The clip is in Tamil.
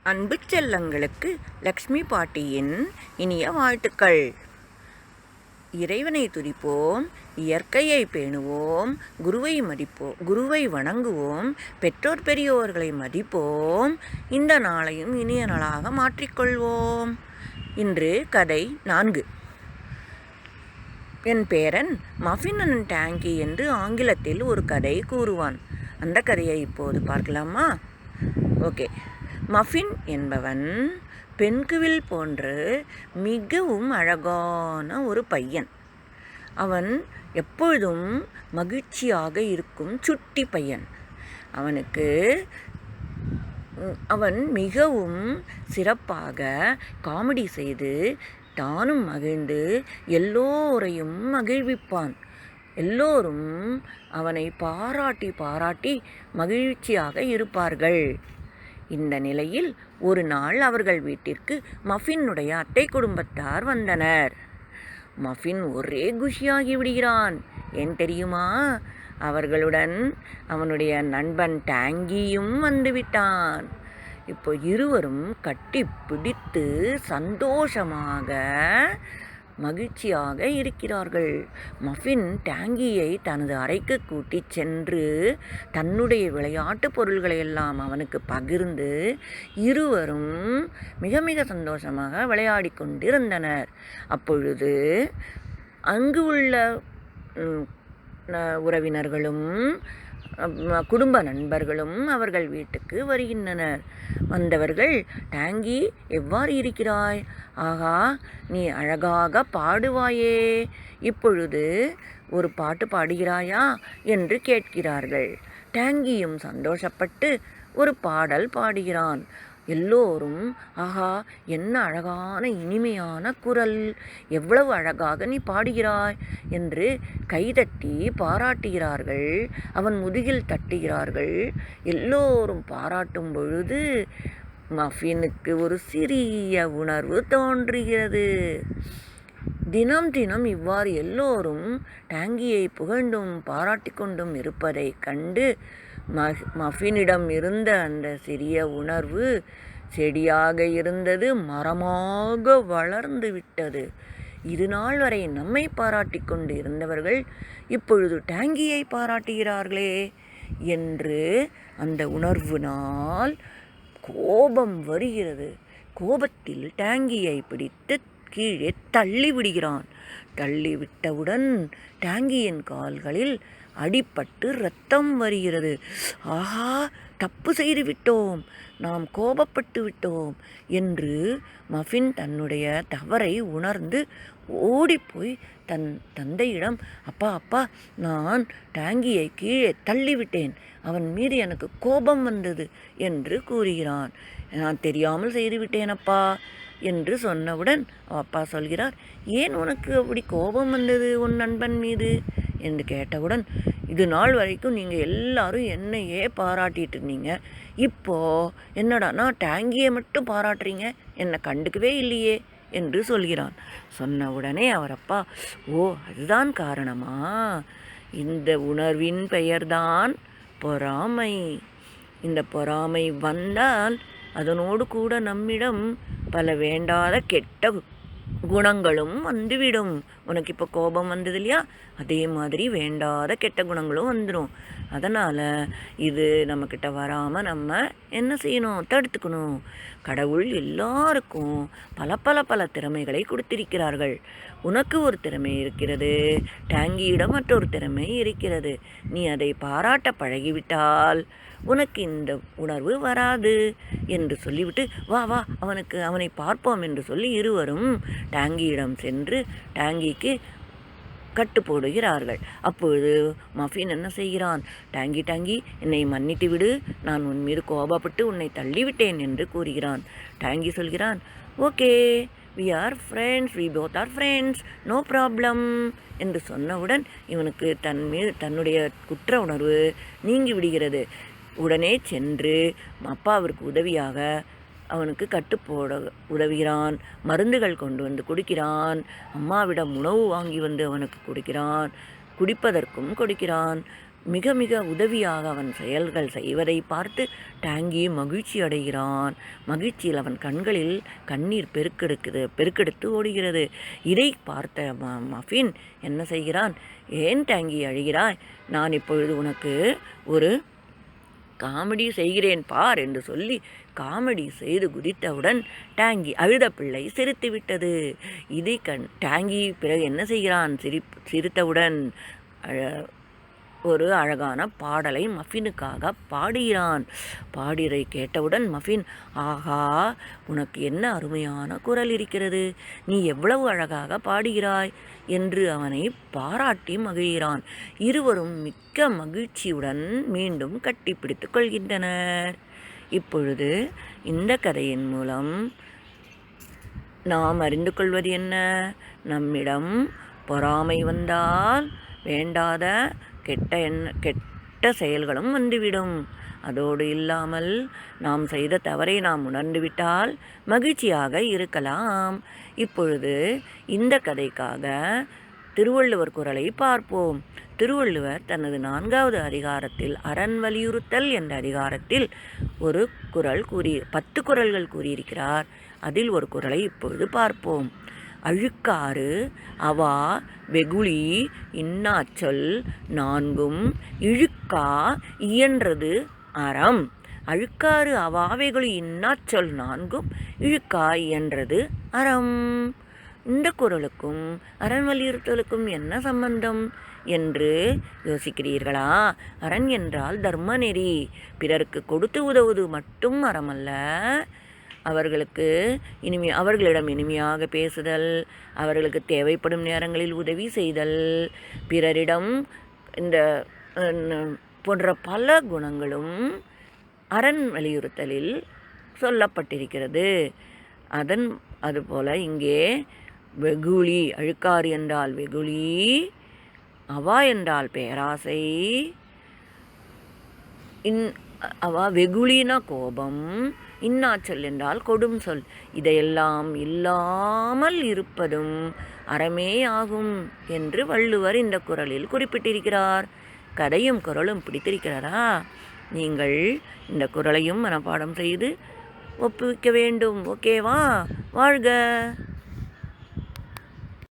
அன்பு செல்லங்களுக்கு லக்ஷ்மி பாட்டியின் இனிய வாழ்த்துக்கள். இறைவனை துதிப்போம், இயற்கையை பேணுவோம், குருவை வணங்குவோம், பெற்றோர் பெரியோர்களை மதிப்போம், இந்த நாளையும் இனிய நாளாக மாற்றிக்கொள்வோம். இன்று கதை 4. என் பேரன் மஃபின் அண்ட் டேங்கி என்று ஆங்கிலத்தில் ஒரு கதை கூறுவான். அந்த கதையை இப்போது பார்க்கலாமா? ஓகே. மஃபின் என்பவன் பென்குவில் போன்று மிகவும் அழகான ஒரு பையன். அவன் எப்பொழுதும் மகிழ்ச்சியாக இருக்கும் சுட்டி பையன். அவன் மிகவும் சிறப்பாக காமெடி செய்து தானும் மகிழ்ந்து எல்லோரையும் மகிழ்விப்பான். எல்லோரும் அவனை பாராட்டி மகிழ்ச்சியாக இருப்பார்கள். இந்த நிலையில் ஒரு நாள் அவர்கள் வீட்டிற்கு மஃபினுடைய அத்தை குடும்பத்தார் வந்தனர். மஃபின் ஒரே குஷியாகி விடுகிறான். ஏன் தெரியுமா? அவர்களுடன் அவனுடைய நண்பன் டேங்கியும் வந்துவிட்டான். இப்போ இருவரும் கட்டி பிடித்து சந்தோஷமாக மகிழ்ச்சியாக இருக்கிறார்கள். மஃபின் டேங்கியை தனது அறைக்கு கூட்டிச் சென்று தன்னுடைய விளையாட்டு பொருள்களை எல்லாம் அவனுக்கு பகிர்ந்து இருவரும் மிக மிக சந்தோஷமாக விளையாடி கொண்டிருந்தனர். அப்பொழுது அங்கு உள்ள உறவினர்களும் குடும்ப நண்பர்களும் அவர்கள் வீட்டுக்கு வருகின்றனர். வந்தவர்கள், டேங்கி, எவ்வாறு இருக்கிறாய்? ஆகா, நீ அழகாக பாடுவாயே, இப்பொழுது ஒரு பாட்டு பாடுகிறாயா என்று கேட்கிறார்கள். டேங்கியும் சந்தோஷப்பட்டு ஒரு பாடல் பாடுகிறான். எல்லோரும், ஆஹா, என்ன அழகான இனிமையான குரல், எவ்வளவு அழகாக நீ பாடுகிறாய் என்று கைதட்டி பாராட்டுகிறார்கள். அவன் முதுகில் தட்டுகிறார்கள். எல்லோரும் பாராட்டும் பொழுது மஃபினுக்கு ஒரு சிறிய உணர்வு தோன்றுகிறது. தினம் தினம் இவ்வாறு எல்லோரும் டேங்கியை புகழ்ந்தும் பாராட்டி கொண்டும் இருப்பதை கண்டு மஃபினிடம் இருந்த அந்த சிறிய உணர்வு செடியாக இருந்தது மரமாக வளர்ந்து விட்டது. இது நாள் வரை நம்மை பாராட்டி கொண்டு இருந்தவர்கள் இப்பொழுது டேங்கியை பாராட்டுகிறார்களே என்று அந்த உணர்வினால் கோபம் வருகிறது. கோபத்தில் டேங்கியை பிடித்து கீழே தள்ளிவிடுகிறான். தள்ளிவிட்டவுடன் டேங்கியின் கால்களில் அடிபட்டு இரத்தம் வருகிறது. ஆஹா, தப்பு செய்து விட்டோம், நாம் கோபப்பட்டு விட்டோம் என்று மஃபின் தன்னுடைய தவறை உணர்ந்து ஓடிப்போய் தன் தந்தையிடம், அப்பா, நான் டேங்கியை கீழே தள்ளிவிட்டேன், அவன் மீது எனக்கு கோபம் வந்தது என்று கூறுகிறான். நான் தெரியாமல் செய்துவிட்டேனப்பா என்று சொன்னவுடன் அப்பா சொல்கிறார், ஏன் உனக்கு அப்படி கோபம் வந்தது உன் நண்பன் மீது என்று கேட்டவுடன், இது நாள் வரைக்கும் நீங்கள் எல்லாரும் என்னையே பாராட்டிகிட்டு இருந்தீங்க, இப்போது என்னடானா டேங்கியை மட்டும் பாராட்டுறீங்க, என்னை கண்டுக்கவே இல்லையே என்று சொல்கிறான். சொன்ன உடனே அவர் அப்பா, ஓ, அதுதான் காரணமா? இந்த உணர்வின் பெயர்தான் பொறாமை. இந்த பொறாமை வந்தால் அதனோடு கூட நம்மிடம் பல வேண்டாத கெட்ட குணங்களும் வந்துவிடும். உனக்கு இப்போ கோபம் வந்தது இல்லையா, அதே மாதிரி வேண்டாத கெட்ட குணங்களும் வந்துடும். அதனால் இது நம்மக்கிட்ட வராமல் நம்ம என்ன செய்யணும்? தடுத்துக்கணும். கடவுள் எல்லாருக்கும் பல திறமைகளை கொடுத்திருக்கிறார்கள். உனக்கு ஒரு திறமை இருக்கிறது, டேங்கியிடம் மற்றொரு திறமை இருக்கிறது. நீ அதை பாராட்ட பழகிவிட்டால் உனக்கு இந்த உணர்வு வராது என்று சொல்லிவிட்டு, வா அவனை பார்ப்போம் என்று சொல்லி இருவரும் டேங்கியிடம் சென்று டேங்கிக்கு கட்டு போடுகிறார்கள். அப்பொழுது மஃபின் என்ன செய்கிறான்? டேங்கி, என்னை மன்னித்து விடு, நான் உன் மீது கோபப்பட்டு உன்னை தள்ளிவிட்டேன் என்று கூறுகிறான். டேங்கி சொல்கிறான், okay, we are both are friends, no problem என்று சொன்னவுடன் இவனுக்கு தன்னுடைய குற்ற உணர்வு நீங்கி விடுகிறது. உடனே சென்று அப்பாவிற்கு உதவியாக அவனுக்கு கட்டுப்போட உதவுகிறான். மருந்துகள் கொண்டு வந்து கொடுக்கிறான். அம்மாவிடம் உணவு வாங்கி வந்து அவனுக்கு கொடுக்கிறான். குடிப்பதற்கும் கொடுக்கிறான். மிக மிக உதவியாக அவன் செயல்கள் செய்வதை பார்த்து டாங்கி மகிழ்ச்சி அடைகிறான். மகிழ்ச்சியில் அவன் கண்களில் கண்ணீர் பெருக்கெடுத்து ஓடுகிறது. இதை பார்த்த மஃபின் என்ன செய்கிறான்? ஏன் டாங்கி அழுகிறாய்? நான் இப்பொழுது உனக்கு ஒரு காமெடி செய்கிறேன் பார் என்று சொல்லி காமெடி செய்து குதித்தவுடன் டாங்கி அழுத பிள்ளை சிரித்து விட்டது. இதை டாங்கி பிறகு என்ன செய்கிறான்? சிரித்தவுடன் ஒரு அழகான பாடலை மஃபினுக்காக பாடுகிறான். பாடியதை கேட்டவுடன் மஃபின், ஆஹா, உனக்கு என்ன அருமையான குரல் இருக்கிறது, நீ எவ்வளவு அழகாக பாடுகிறாய் என்று அவனை பாராட்டி மகிழ்கிறான். இருவரும் மிக்க மகிழ்ச்சியுடன் மீண்டும் கட்டிப்பிடித்துக் கொள்கின்றனர். இப்பொழுது இந்த கதையின் மூலம் நாம் அறிந்து கொள்வது என்ன? நம்மிடம் பொறாமை வந்தால் வேண்டாத கெட்ட செயல்களும் வந்துவிடும். அதோடு இல்லாமல் நாம் செய்த தவறை நாம் உணர்ந்துவிட்டால் மகிழ்ச்சியாக இருக்கலாம். இப்பொழுது இந்த கதைக்காக திருவள்ளுவர் குறளை பார்ப்போம். திருவள்ளுவர் தனது 4வது அதிகாரத்தில் அரண் வலியுறுத்தல் என்ற அதிகாரத்தில் ஒரு குறள் 10 குறள்கள் கூறியிருக்கிறார். அதில் ஒரு குறளை இப்பொழுது பார்ப்போம். அழுக்காறு அவா வெகுளி இன்னாச்சொல் நான்கும் இழுக்கா இயன்றது அறம். அழுக்காறு அவா வெகுளி இன்னாச்சொல் நான்கும் இழுக்கா இயன்றது அறம். இந்த குறளுக்கும் அரண் வலியுறுத்தலுக்கும் என்ன சம்பந்தம் என்று யோசிக்கிறீர்களா? அரண் என்றால் தர்ம நெறி. பிறருக்கு கொடுத்து உதவுவது மட்டும் அறமல்ல. அவர்களிடம் இனிமையாக பேசுதல், அவர்களுக்கு தேவைப்படும் நேரங்களில் உதவி செய்தல், பிறரிடம் இந்த போன்ற பல குணங்களும் அரண் வலியுறுத்தலில் சொல்லப்பட்டிருக்கிறது. அதுபோல இங்கே வெகுளி, அழுக்காறு என்றால் வெகுளி, அவா என்றால் பேராசை, அவா வெகுளினா கோபம், இன்னாச்சொல் என்றால் கொடும் சொல், இதையெல்லாம் இல்லாமல் இருப்பதும் அறமே ஆகும் என்று வள்ளுவர் இந்த குறளில் குறிப்பிட்டிருக்கிறார். கதையும் குறளும் பிடித்திருக்கிறதா? நீங்கள் இந்த குறளையும் மனப்பாடம் செய்து ஒப்புவிக்க வேண்டும். ஓகேவா? வாழ்க.